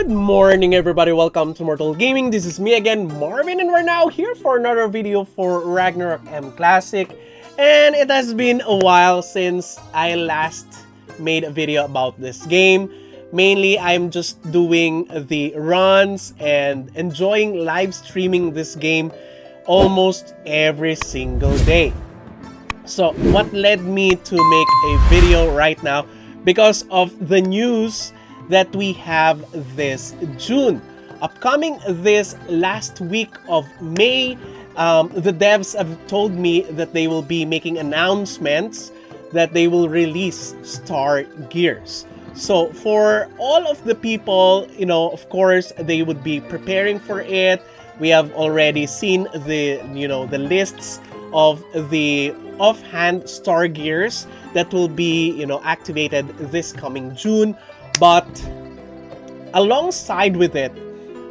Good morning, everybody. Welcome to Immortal Gaming. This is me again, Marvin, and we're now here for another video for Ragnarok M Classic. And it has been a while since I last made a video about this game. Mainly, I'm just doing the runs and enjoying live streaming this game almost every single day. So, what led me to make a video right now? Because of the news that we have this June. Upcoming this last week of May, the devs have told me that they will be making announcements that they will release Star Gears. So for all of the people, of course, they would be preparing for it. We have already seen the lists of the offhand Star Gears that will be, activated this coming June. But alongside with it,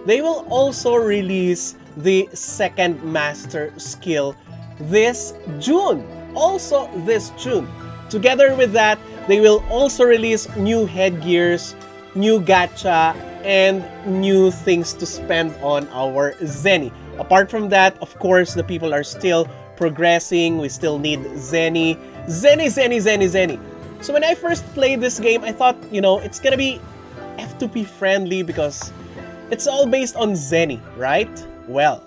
they will also release the second master skill this June. Also this June. Together with that, they will also release new headgears, new gacha, and new things to spend on our Zenny. Apart from that, of course, the people are still progressing. We still need Zenny. Zenny. So when I first played this game, I thought, it's gonna be F2P friendly because it's all based on Zenny, right? Well,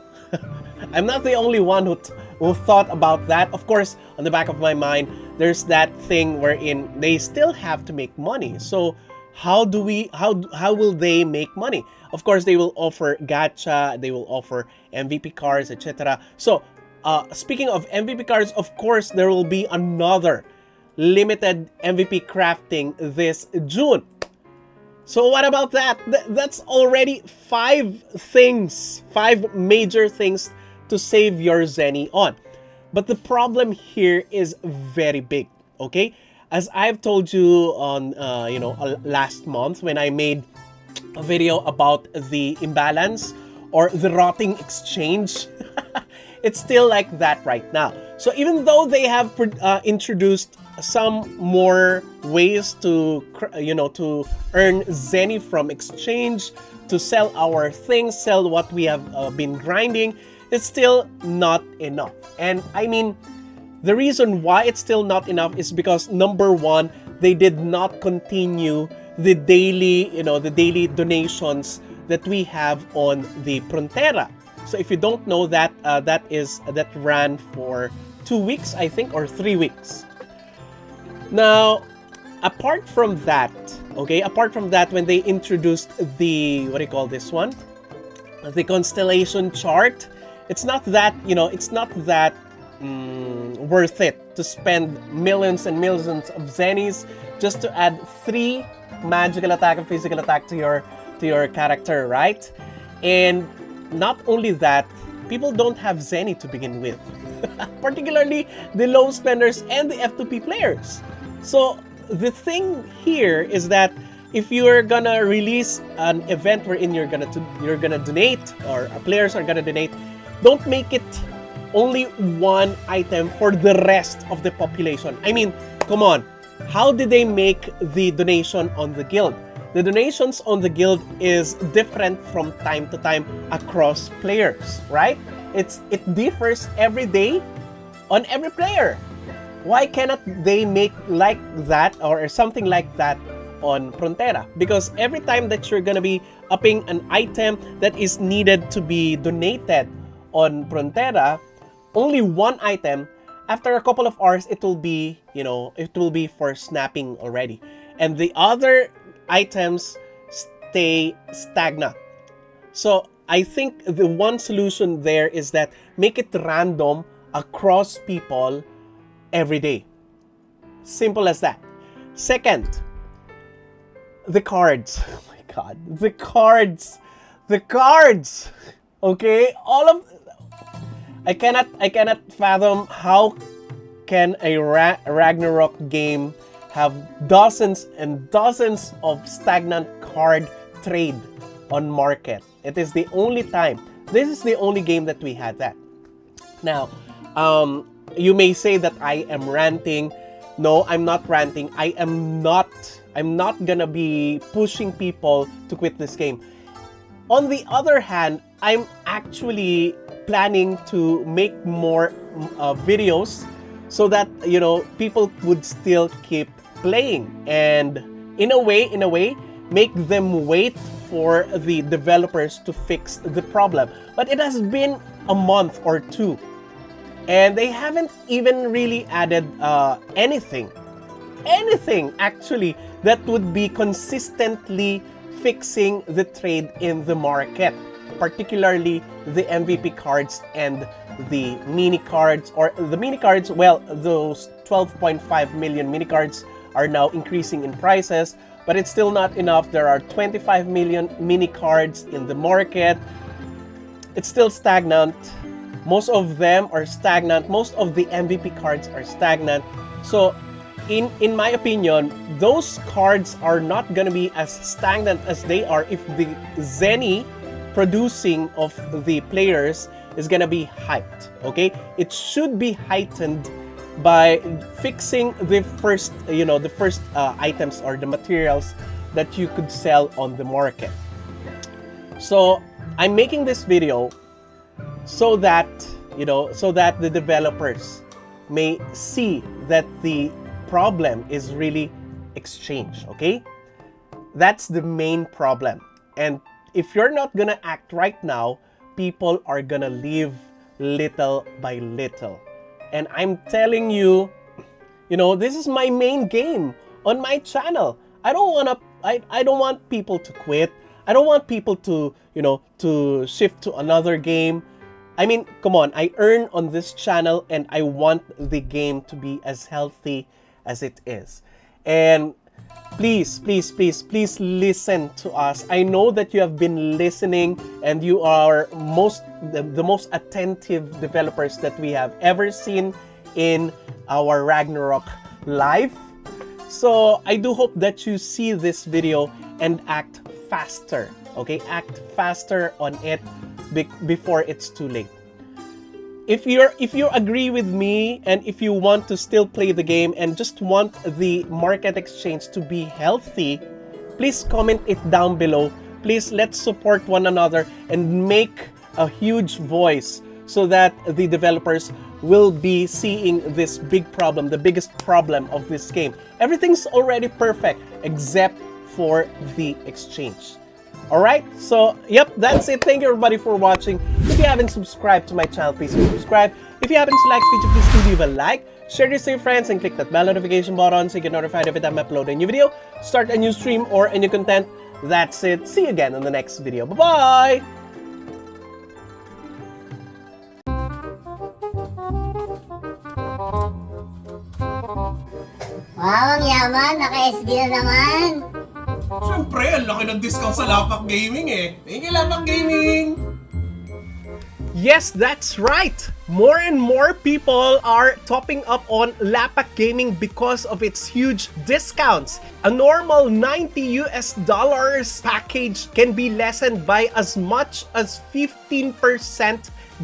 I'm not the only one who thought about that. Of course, on the back of my mind, there's that thing wherein they still have to make money. So how will they make money? Of course, they will offer gacha, they will offer MVP cards, etc. So speaking of MVP cards, of course, there will be another limited MVP crafting this June. So what about that? That's already five major things to save your Zenny on. But the problem here is very big, okay? As I've told you on last month when I made a video about the imbalance or the rotting exchange, it's still like that right now. So even though they have introduced some more ways to earn Zenny from exchange, to sell our things, sell what we have been grinding, it's still not enough. And I mean, the reason why it's still not enough is because number one, they did not continue the daily donations that we have on the Frontera. So if you don't know that, that ran for 2 weeks, I think, or 3 weeks. Now, apart from that, when they introduced the, what do you call this one? The constellation chart, it's not that, worth it to spend millions and millions of Zennies just to add 3 magical attack and physical attack to your character, right? And not only that, people don't have Zenny to begin with. Particularly the low spenders and the F2P players. So the thing here is that if you're gonna release an event wherein you're gonna donate, or players are gonna donate, don't make it only one item for the rest of the population. I mean, come on, how did they make the donation on the guild? The donations on the guild is different from time to time across players, right? It differs every day on every player. Why cannot they make like that or something like that on Frontera? Because every time that you're gonna be upping an item that is needed to be donated on Frontera, only one item, after a couple of hours, it will be for snapping already. And the other items stay stagnant. So I think the one solution there is that make it random across people every day. Simple as that. Second, the cards. Oh my god, the cards. Okay, I cannot fathom how can a Ragnarok game have dozens and dozens of stagnant card trade on market. It is the only time. This is the only game that we had that. Now, you may say that I am ranting. No, I'm not ranting. I am not I'm not gonna be pushing people to quit this game. On the other hand, I'm actually planning to make more videos so that, you know, people would still keep playing, and in a way make them wait for the developers to fix the problem. But it has been a month or two and they haven't even really added anything actually that would be consistently fixing the trade in the market, particularly the MVP cards and the mini cards. Or the mini cards, well, those 12.5 million mini cards are now increasing in prices, but it's still not enough. There are 25 million mini cards in the market. It's still stagnant. Most of them are stagnant. Most of the MVP cards are stagnant. So in my opinion, those cards are not going to be as stagnant as they are if the Zenny producing of the players is going to be hyped. Okay, it should be heightened by fixing the first, you know, the first items or the materials that you could sell on the market. So I'm making this video so that, you know, so that the developers may see that the problem is really exchange. Okay, that's the main problem. And if you're not gonna act right now, people are gonna leave little by little. And I'm telling you, you know, this is my main game on my channel. I don't want people to quit. I don't want people to, you know, to shift to another game. I mean, come on, I earn on this channel and I want the game to be as healthy as it is. And please, please, please, please listen to us. I know that you have been listening and you are the most attentive developers that we have ever seen in our Ragnarok live. So I do hope that you see this video and act faster. Okay, act faster on it before it's too late. If you agree with me and if you want to still play the game and just want the market exchange to be healthy, please comment it down below. Please, let's support one another and make a huge voice so that the developers will be seeing this big problem, the biggest problem of this game. Everything's already perfect except for the exchange. Alright, so yep, that's it. Thank you everybody for watching. If you haven't subscribed to my channel, please subscribe. If you happen to like this video, please do leave a like. Share this to your friends and click that bell notification button so you get notified every time I upload a new video, start a new stream, or a new content. That's it. See you again in the next video. Bye-bye! Wow, ang yaman! Naka-SB na naman! Siyempre, ang laki ng discount sa Lapak Gaming eh. Thank you, Lapak Gaming! Yes, that's right! More and more people are topping up on Lapak Gaming because of its huge discounts. A normal $90 package can be lessened by as much as 15%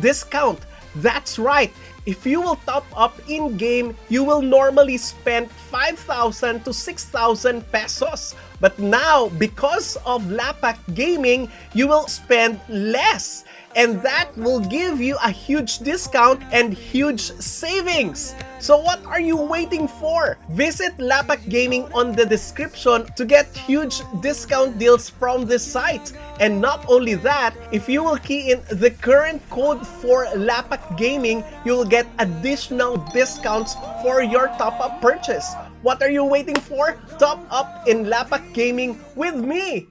discount. That's right! If you will top up in-game, you will normally spend 5,000 to 6,000 pesos. But now, because of Lapak Gaming, you will spend less. And that will give you a huge discount and huge savings. So what are you waiting for? Visit Lapak Gaming on the description to get huge discount deals from this site. And not only that, if you will key in the current code for Lapak Gaming, you will get additional discounts for your top-up purchase. What are you waiting for? Top up in Lapak Gaming with me!